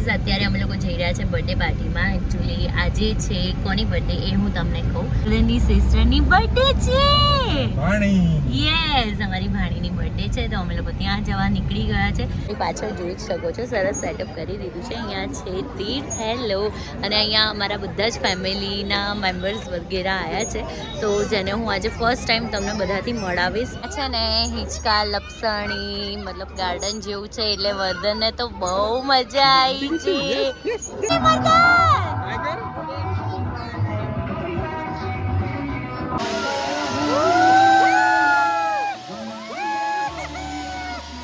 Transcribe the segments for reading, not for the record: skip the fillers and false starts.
Guys અત્યારે અમે લોકો જઈ રહ્યા છે બર્થડે પાર્ટીમાં. એકચ્યુઅલી આજે છે કોની બર્થડે એ હું તમને કહું. એની સિસ્ટરની બર્થડે છે. યસ, અમારી ભાણીની બર્થડે છે તો અમે લોકો ત્યાં જવા નીકળી ગયા છે. પાછળ જોઈ જ શકો છો, સરસ સેટઅપ કરી દીધું છે. અહીંયા છે તીર્થ, હેલો, અને અહીંયા અમારા બધા જ ફેમિલીના મેમ્બર્સ વગેરે આવ્યા છે. તો જેને હું આજે ફર્સ્ટ ટાઈમ તમને બધાથી મળાવીશ. છે ને હિંચકા લપસણી મતલબ ગાર્ડન જેવું છે એટલે વર્ધનને તો બહુ મજા આવી છે.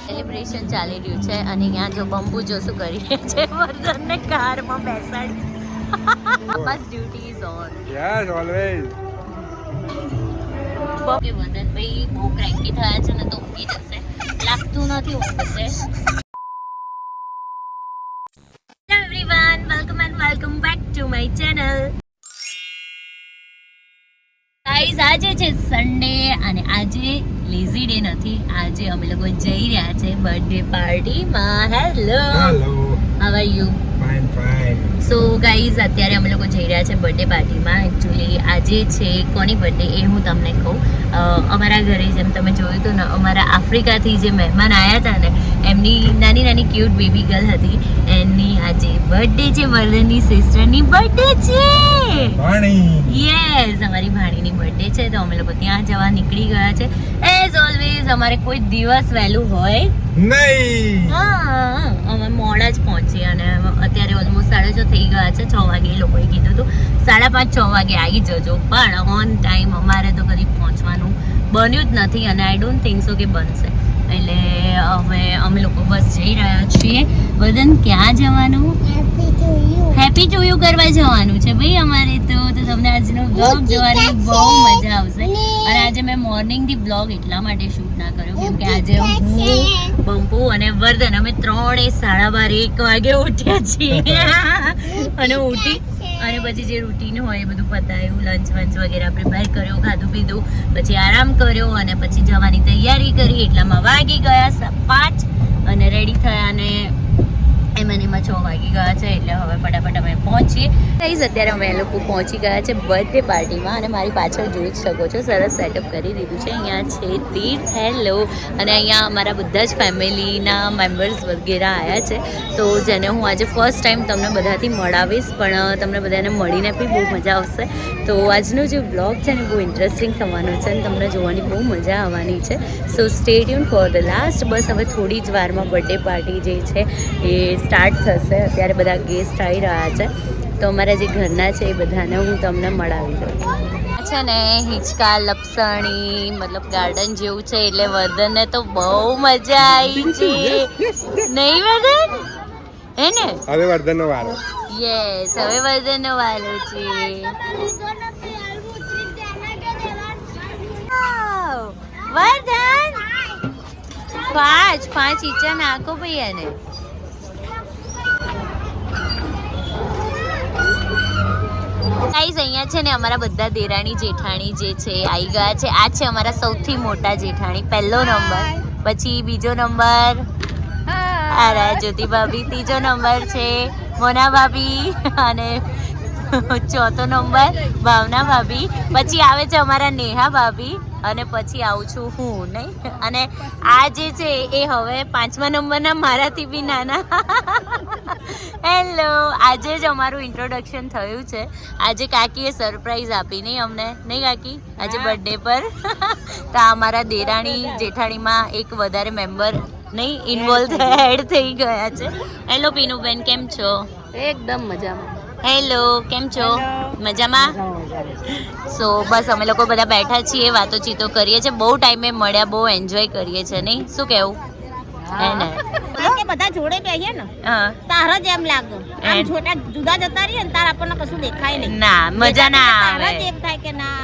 સેલિબ્રેશન ચાલી રહ્યું છે અને અહીંયા જો બંબુ જો શું કરી રહ્યા છે, વર્ધનને કારમાં બેસાડી. બસ duty is on. Yes always. કે વર્ધનભાઈ બહુ ક્રેન્કી થયા છે ને તો ઊંઘી જશે, લાગતું નથી ઊંઘશે. Hello everyone, welcome and welcome back to my channel. Guys આજે છે સન્ડે અને આજે લેઝી ડે નથી. આજે અમે લોકો જઈ રહ્યા છે બર્થડે પાર્ટીમાં. Hello, hello, how are you? Fine fine. So guys અત્યારે અમે લોકો જઈ રહ્યા છે બર્થડે પાર્ટીમાં. એકચ્યુઅલી આજે છે કોની બર્થડે એ હું તમને કહું. અમારા ઘરે જેમ તમે જોયું હતું ને, અમારા આફ્રિકાથી જે મહેમાન આવ્યા હતા ને એમની નાની નાની ક્યુટ બેબી ગર્લ હતી. એની આજે બર્થડે છે, વર્ધનની સિસ્ટરની બર્થડે છે. યસ, અમારી ભાણીની બર્થડે છે તો અમે લોકો ત્યાં જવા નીકળી ગયા છે. એઝ ઓલવેઝ અમારે કોઈ દિવસ વહેલું હોય નહીં. હા, અમે મોડા જ પહોંચીએ અને અત્યારે ઓલમોસ્ટ 6:30 થઈ ગયા છે. 6 વાગે એ લોકોએ કીધું હતું 5:30 6 વાગે આવી જજો, પણ ઓન ટાઈમ અમારે તો કદી પહોંચવાનું બન્યું જ નથી અને આઈ ડોન્ટ થિંક સો કે બનશે. એટલે હવે અમે લોકો બસ જઈ રહ્યા છીએ. વર્ધન ક્યાં જવાનું? હેપી ટુ યુ કરવા જવાનું છે ભાઈ અમારે. તો તમને આજનો બ્લોગ જોવાની બહુ મજા આવશે. અને આજે મેં મોર્નિંગથી બ્લોગ એટલા માટે શૂટ ના કર્યો કેમ કે આજે હું, બંપુ અને વર્ધન અમે 3 12:30 1 વાગે ઉઠ્યા છીએ અને ઉઠી અને પછી જે રૂટીન હોય એ બધું પતાવ્યું, લંચ વંચ વગેરે પ્રિપેર કર્યો, ખાધું પીધું, પછી આરામ કર્યો અને પછી જવાની તૈયારી કરી. એટલામાં વાગી ગયા 5 અને રેડી થયા અને એમાં 6 વાગી ગયા છે. એટલે હવે ફટાફટ અમે પહોંચીએ. ગાઈઝ અત્યારે અમે લોકો પહોંચી ગયા છે બર્થડે પાર્ટીમાં અને મારી પાછળ જોઈ જ શકો છો, સરસ સેટઅપ કરી દીધું છે. અહીંયા છે તીર્થ, હેલો, અને અહીંયા અમારા બધા જ ફેમિલીના મેમ્બર્સ વગેરે આવ્યા છે. તો જેને હું આજે ફર્સ્ટ ટાઈમ તમને બધાથી મળાવીશ, પણ તમને બધાને મળીને બી બહુ મજા આવશે. તો આજનો જે બ્લોગ છે ને બહુ ઇન્ટરેસ્ટિંગ થવાનો છે અને તમને જોવાની બહુ મજા આવવાની છે. So stay tune for the last. બસ હવે થોડી જ વારમાં બર્થડે પાર્ટી જે છે એ સ્ટાર્ટ થશે. અત્યારે બધા ગેસ્ટ આવી રહ્યા છે તો અમારા જે ઘરના છે એ બધાને હું તમને મળાવી દઉં. છે ને હિંચકા લપસણી મતલબ ગાર્ડન જેવું છે એટલે વર્ધનને તો બહુ મજા આવી છે. નહીં વર્ધન? હે ને? હવે વર્ધનનો વારો. યસ, હવે વર્ધનનો વારો છે. વર્ધન 5 ઈચા નાખો ભાઈ એને. ગાઈઝ અહીંયા છે ને અમારા બધા દેરાણી જેઠાણી જે છે આવી ગયા છે. આ છે અમારા સૌથી મોટા જેઠાણી, 1લો નંબર. પછી 2જો નંબર જ્યોતિ ભાભી, 3જો નંબર છે મોના ભાભી અને 4થો નંબર ભાવના ભાભી. પછી આવે છે અમારા નેહા ભાભી અને પછી આવું છું હું, નહીં? અને આ જે છે એ હવે 5મા નંબરના મારાથી બી નાના. હેલો, આજે જ અમારું ઇન્ટ્રોડક્શન થયું છે. આજે કાકીએ સરપ્રાઈઝ આપી, નહીં અમને? નહીં કાકી? આજે બર્થડે પર તો અમારા દેરાણી જેઠાણીમાં એક વધારે મેમ્બર નહીં ઇન્વોલ્વ એડ થઈ ગયા છે. હેલો પીનુબેન, કેમ છો? એકદમ મજામાં. હેલો, કેમ છો? મજામાં? સો બસ અમે લોકો બધા બેઠા છીએ, વાતોચીતો કરીએ છીએ. બહુ ટાઈમે મળ્યા, બહુ એન્જોય કરીએ છીએ, નહીં? શું કહેવું? હે ને? કે બધા જોડે બેહીએ ને તાર જ એમ લાગે. આમ છોટા જુદા જતા રહીએ ને તાર આપણને કશું દેખાય નહીં. ના, મજા ના તાર આવે. જ એમ થાય કે ના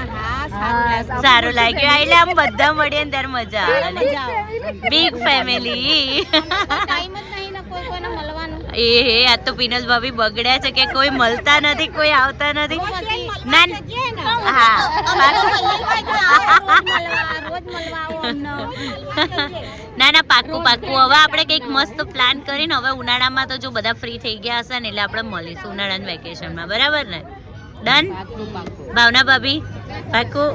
હા સારું લાગ્યું. એટલે આમ બધા મળીએ ને ત્યારે મજા આવે. મજા આવે. Big family. ટાઈમ જ નહીં ને કોઈ કોઈને મળવાનું. એ હે આ તો પિનલ ભાભી બગડ્યા છે કે કોઈ મળતા નથી, કોઈ આવતા નથી. ના હા ના ના પાક્કું પાક્કું. હવે આપણે કંઈક મસ્ત પ્લાન કરીને હવે ઉનાળામાં તો જો બધા ફ્રી થઈ ગયા હશે ને એટલે આપણે મળીશું ઉનાળાના વેકેશનમાં, બરાબર ને? ડન ભાવના ભાભી પાક્કું.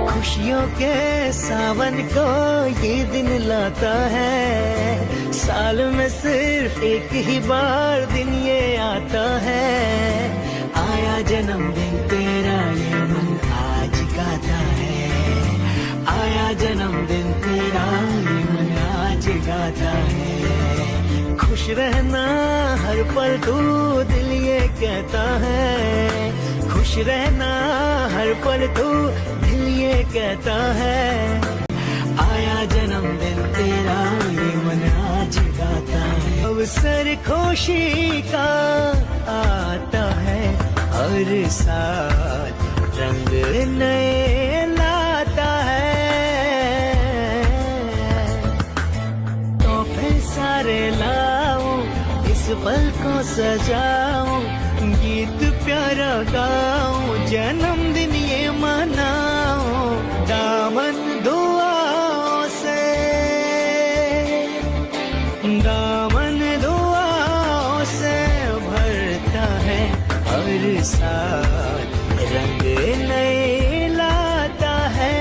खुशियों के सावन को ये दिन लाता है, साल में सिर्फ एक ही बार दिन ये आता है, आया जन्मदिन तेरा ये मन आज गाता है, आया जन्मदिन तेरा ये मन आज गाता है, खुश रहना हर पल तू दिल ये कहता है, खुश रहना हर पल तू दिल ये कहता है, आया जन्मदिन तेरा ये मन आज गाता है, अवसर खुशी का आता है, हर साल रंग नए लाता है, तोहफे सारे लाऊं इस पल को सजाऊं, गीत प्यारा गाऊं, जन्मदिन ये मनाऊं, दामन दुआओं से, दामन दुआओं से भरता है, हर साल रंग नए लाता है.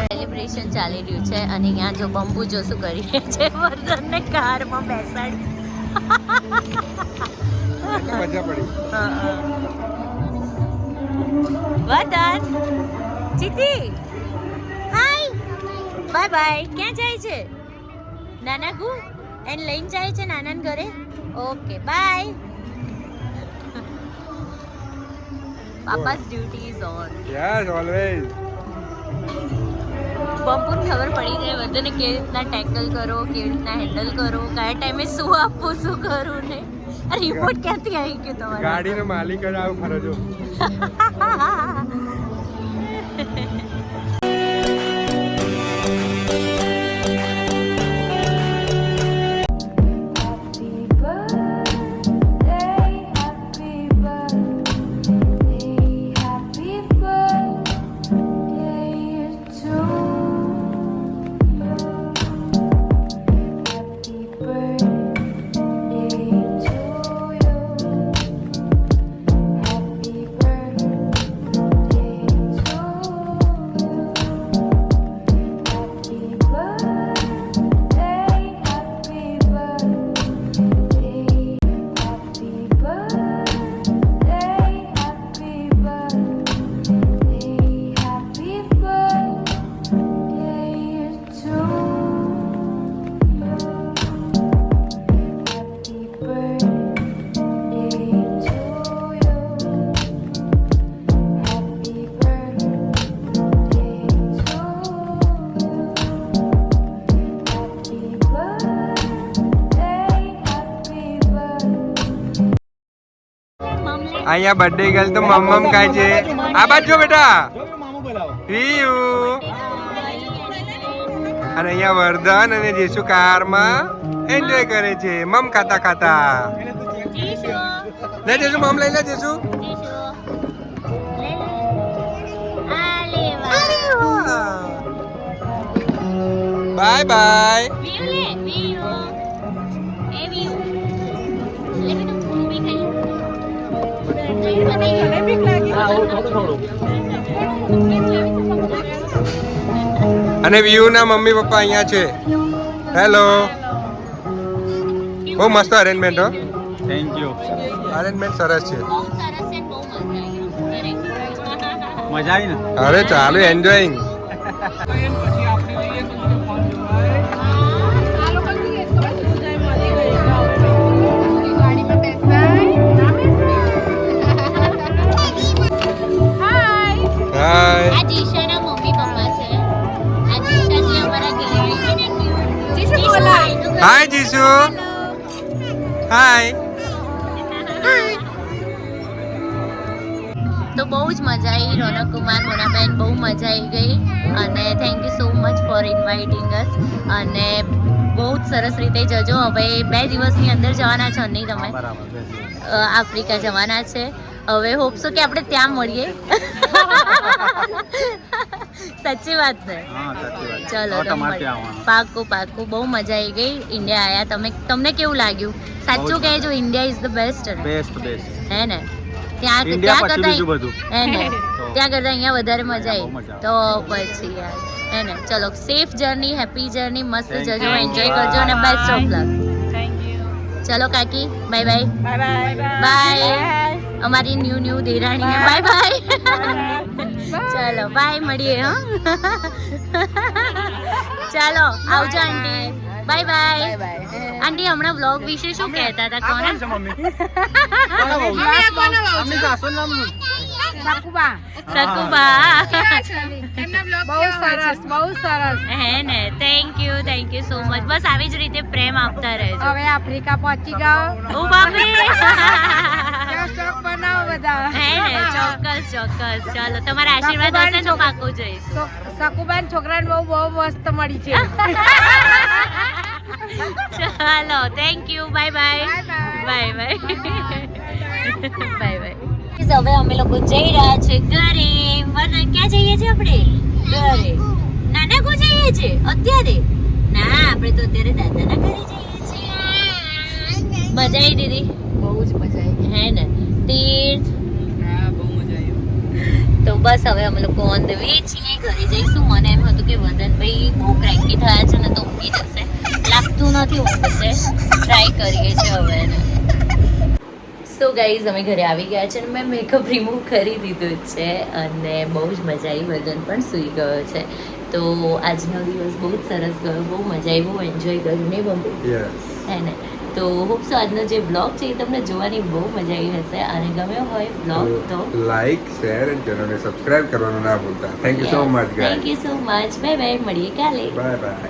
સેલિબ્રેશન ચાલી રહ્યું છે અને અહીંયા જો બંબુ જો શું કરી રહ્યા છે, વર્ધનને કારમાં બેસાડી. મજા પડી. વર્ધન ચીતી હાય બાય બાય. ક્યાં જાય છે નાના ગુ? એને લઈને જાય છે નાનાને ઘરે. Okay bye. પાપા's duty is on. Yes, always. બમ્પુને ખબર પડી જાય વર્ધને કેવી રીતના ટેકલ કરો, કેવી રીતના હેન્ડલ કરો, કયા ટાઈમે શું આપવું, શું કરવું ને. રિપોર્ટ ક્યાંથી આવી ગયો તમારો? ગાડીનો માલિક જ આવું ફરજો. અહીંયા બર્થડે ગર્લ તો મમ ખાય છે. આ બાજુ જો બેટા. વીયુ. અને અહીંયા વર્ધન અને જેસુ કારમાં એન્જોય કરે છે મમ ખાતા ખાતા. લે જેસુ મમ લઈ લે જેસુ. Bye bye. અને વ્યુ ના મમ્મી પપ્પા અહીંયા છે. હેલો. બહુ મસ્ત અરેન્જમેન્ટ હો. Thank you. અરેન્જમેન્ટ સરસ છે. મજા આવી ને? અરે ચાલુ એન્જોયિંગ. હાય. તો બહુ જ મજા આવી. રોનક કુમાર, મોનાબેન, બહુ મજા આવી ગઈ અને thank you so much for inviting us. અને બહુ જ સરસ રીતે જજો. હવે 2 દિવસની અંદર જવાના છો નહીં તમે? આફ્રિકા જવાના છે. હવે હોપસો કે આપણે ત્યાં મળીએ. સાચી વાત ને? ચલો તો પાક્કું પાક્કું. બહુ મજા આવી ગઈ. ઇન્ડિયા આયા તમને કેવું લાગ્યું? સાચું કહેજો, ઇન્ડિયા ઇઝ ધ બેસ્ટ. હે ને? ત્યાં કરતા હે ને ત્યાં કરતા અહીંયા વધારે મજા આવી. તો પછી યાર હે ને. ચલો સેફ જર્ની, હેપી જર્ની, મસ્ત જજો, એન્જોય કરજો અને બેસ્ટ ઓફ લક. ચલો કાકી, બાય બાય. બાય. અમારી ન્યૂ દેરાણીને બાય બાય. ચલો બાય, મળીએ. હા ચાલો આવજો આંટી. Bye bye. આંટી હમણાં વ્લોગ વિશે શું કહેતા હતા? કોને? સકુબા. બહુ સરસ. હે ને? Thank you so much. બસ આવી જ રીતે પ્રેમ આપતા રહેજો. હવે આફ્રિકા પહોંચી ગયો. ઓ બાપરે. સ્ટોક બનાવો બધા. હે ને? ચોક્કસ. ચાલો તમારા આશીર્વાદ હશે તો પાકું જઈશું. સકુબાન છોકરાને બહુ મસ્ત મળી છે. ચાલો થેન્ક યુ. Bye bye. હવે અમે લોકો જઈ રહ્યા છે ઘરે. ક્યાં જઈએ છીએ આપણે? ઘરે. નાના કો જઈએ છીએ અત્યારે? ના, આપણે તો અત્યારે દાદાના ઘરે જઈએ છીએ. મજા આવી દીદી? બહુ જ મજા આવી. હે ને? તીર્થ? તો બસ હવે અમે લોકો ઓન ધ વે છીએ. ઘરે જઈશું. મને એમ હતું કે વદનભાઈ બહુ ક્રેન્કી થયા છે ને તો ઊંઘી જશે. લાગતું નથી ઊંઘશે. ટ્રાય કરીએ છીએ હવે એને. સો ગાઈઝ અમે ઘરે આવી ગયા છે અને મેં મેકઅપ રિમૂવ કરી દીધું છે અને બહુ જ મજા આવી. વદન પણ સૂઈ ગયો છે. તો આજનો દિવસ બહુ જ સરસ ગયો. બહુ મજા આવી, બહુ એન્જોય કર્યું નહીં બંબુ? હે ને? તો હોપ્સો આજનો જે બ્લોગ છે એ તમને જોવાની બહુ મજા આવી હશે અને ગમ્યો હોય બ્લોગ તો લાઈક, શેર અને ચેનલને સબસ્ક્રાઇબ કરવાનું ના ભૂલતા. Thank you so much guys. Thank you so much. Bye bye. મળીએ કાલે. Bye bye.